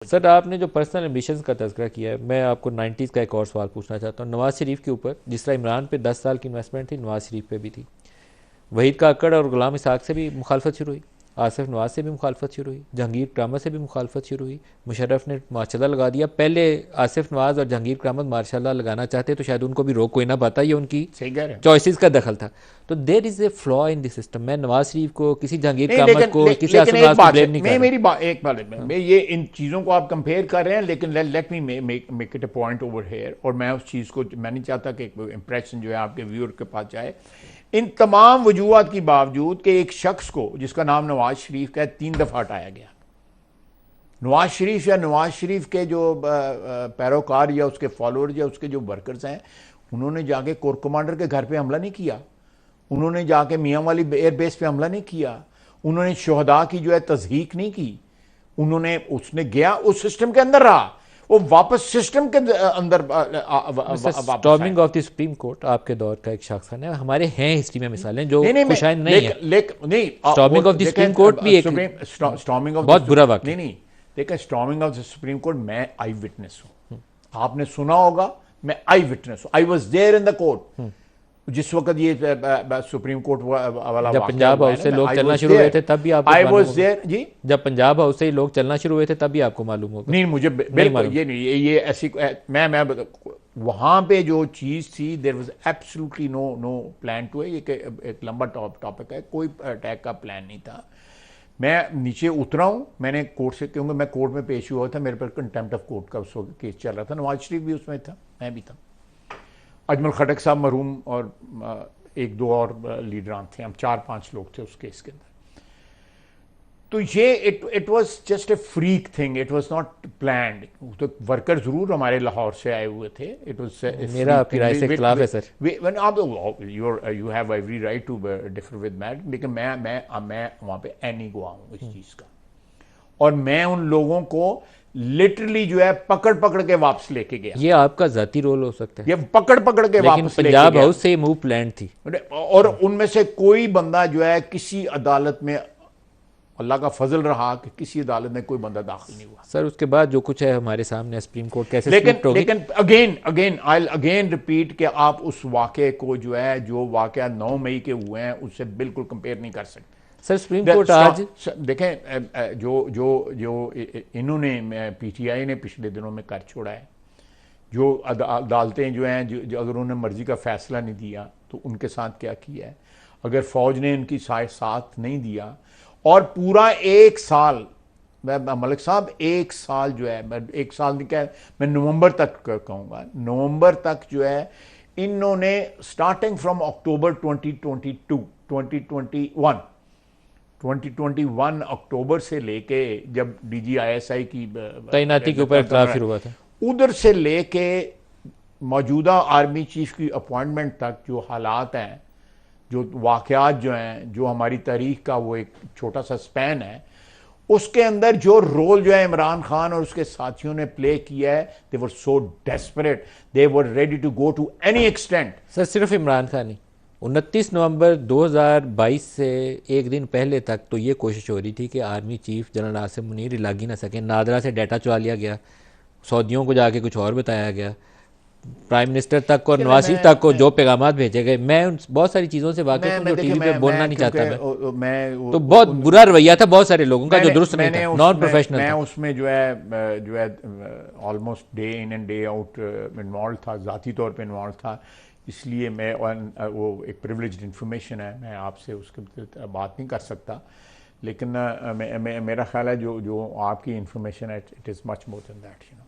Sir आपने जो personal ambitions का तज़किरा किया है, मैं आपको 90s का एक और सवाल पूछना चाहता हूँ। नवाज़ शरीफ के ऊपर जिस तरह इमरान पे 10 साल की इन्वेस्टमेंट थी, नवाज़ शरीफ पे भी थी। वहीद का अक्कड़ और गुलाम इसहाक से भी मुखालफत शुरू हुई, आसिफ नवाज से भी मुखालफत शुरू हुई, जहांगीर करामत से भी मुखालफत शुरू हुई। मुशर्रफ ने मार्शाल्लाह लगा दिया। पहले आसिफ नवाज और जहांगीर करामत मार्शाल्लाह लगाना चाहते तो शायद उनको भी रोक कोई ना पाता, ये उनकी सही कह रहे हैं। चॉइसेस का दखल था। तो there is a flaw in the system. मैं नवाज शरीफ को, किसी जहांगीर नहीं, करामत को, किसी लेकिन आसिफ एक नवाज को बात है, ब्लेम नहीं कर रहा। एक बात है, मैं ये इन चीज़ों को आप कंपेयर कर रहे हैं, लेकिन let me make it a point over here. और मैं उस चीज़ को, मैं नहीं चाहता कि एक इंप्रेशन जो है आपके व्यूअर के पास जाए। इन तमाम वजूहत के बावजूद कि एक शख्स को जिसका नाम नवाज शरीफ का है 3 दफ़ा हटाया गया। नवाज शरीफ या नवाज शरीफ के जो पैरोकार या उसके फॉलोअर या उसके जो वर्कर्स हैं, उन्होंने जाके कोर कमांडर के घर पे हमला नहीं किया, उन्होंने जाके मियाँ वाली एयरबेस पे हमला नहीं किया, उन्होंने शहदा की जो है तज़हीक नहीं की, उन्होंने उसने गया उस सिस्टम के अंदर रहा, वो वापस सिस्टम के अंदर वापस आया। Storming of the supreme court आपके दौर का एक शाखा है, हमारे हैं हिस्ट्री में मिसालें जो नहीं नहीं मैं खुशाइन नहीं है। लेकिन नहीं वो storming of the supreme court देखें, भी एक सुप्रीम स्टॉर्मिंग ऑफ बहुत द, बुरा वाक्य। नहीं नहीं, देखें, storming of the supreme court, मैं आई विटनेस हूं, आपने सुना होगा, मैं आई विटनेस हूं, I was there in the court जिस वक्त ये सुप्रीम कोर्ट वाला जब वाकया पंजाब हुआ है हाउस ना, से मैं लोग आई चलना वॉज शुरू हुए देयर, थे तब भी आपको आई मालूम वॉज होगा। देयर जी। जब पंजाब हाउस से ही लोग चलना शुरू हुए थे तब भी आपको मालूम होगा। नहीं, मुझे नहीं बिल्कुल मालूम। ये नहीं, ये ऐसी मैं वहां पे जो चीज थी, there was absolutely no plan to है। ये एक लंबा टॉपिक है, कोई अटैक का प्लान नहीं था। मैं नीचे उतरा हूं, मैंने कोर्ट से, क्योंकि मैं कोर्ट में पेश हुआ था, मेरे पर कंटेम्प्ट ऑफ कोर्ट का उस वक्त केस चल रहा था, नवाज शरीफ भी उसमें था, मैं भी था, अजमल खटक साहब मरहूम और एक दो और लीडरान थे, हम 4-5 लोग थे उस केस के अंदर। तो ये it was just a freak thing, it was not planned. तो वर्कर जरूर हमारे लाहौर से आए हुए थे, इट वाज ए मेरा फ्रीक आपकी थिंग। राय से इख्तिलाफ है सर। आप you have every right to differ with मैट, लेकिन मैं वहां पे एनी को आऊँ इस चीज का, और मैं उन लोगों को लिटरली जो है पकड़ पकड़ के वापस लेके गया। ये आपका जाती रोल हो सकता है, ये पकड़ पकड़ के लेकिन वापस लेके पंजाब गया, हाउस से मूव प्लान थी। और उनमें से कोई बंदा जो है किसी अदालत में, अल्लाह का फजल रहा कि किसी अदालत में कोई बंदा दाखिल नहीं हुआ। सर उसके बाद जो कुछ है हमारे सामने, सुप्रीम कोर्ट कैसे लेकिन स्प्लिट होगी। लेकिन again again I again repeat कि आप उस वाक़े को जो है, जो वाक़या 9 मई के हुए हैं, उससे बिल्कुल कंपेयर नहीं कर सकते। सर सुप्रीम कोर्ट आज देखें, जो जो जो इन्होंने पीटीआई ने पिछले दिनों में कर छोड़ा है, जो अदालतें जो हैं, जो अगर उन्होंने मर्जी का फैसला नहीं दिया तो उनके साथ क्या किया है, अगर फौज ने उनकी साथ नहीं दिया, और पूरा 1 साल, मलिक साहब 1 साल जो है, मैं 1 साल नहीं कह, मैं नवंबर तक कहूँगा, नवंबर तक जो है इन्होंने स्टार्टिंग फ्रॉम अक्टूबर 2021 अक्टूबर से लेके, जब DGISI की तैनाती के ऊपर इख्तिलाफ शुरू हुआ था, उधर से लेके मौजूदा आर्मी चीफ की अपॉइंटमेंट तक जो हालात हैं, जो वाक़यात जो हैं, जो हमारी तारीख का वो एक छोटा सा स्पैन है, उसके अंदर जो रोल जो है इमरान खान और उसके साथियों ने प्ले किया है, they were so desperate, they were ready to go to any extent. Sir सिर्फ इमरान खान नहीं, 29 नवंबर 2022 से एक दिन पहले तक तो ये कोशिश हो रही थी कि army chief general Asim Munir लाग ही ना सके। नादरा से डाटा चुरा लिया गया, सऊदियों को जाके कुछ और बताया गया, प्राइम मिनिस्टर तक और नवाज शरीफ तक को जो पैगाम भेजे गए। मैं उन बहुत सारी चीज़ों से वाकिफ हूँ जो टीवी पे बोलना नहीं चाहता मैं, तो बहुत बुरा रवैया था बहुत सारे लोगों का जो दुरुस्त नहीं था, नॉन प्रोफेशनल मैं था। उसमें जो है almost day in and day out involve था, ज़ाती तौर पे इन्वॉल्व था, इसलिए मैं वो एक प्रिविलेज्ड इंफॉर्मेशन है, मैं आपसे उसके बात नहीं कर सकता। लेकिन मेरा ख्याल है जो जो आपकी इंफॉर्मेशन है, it is much more than that, you know.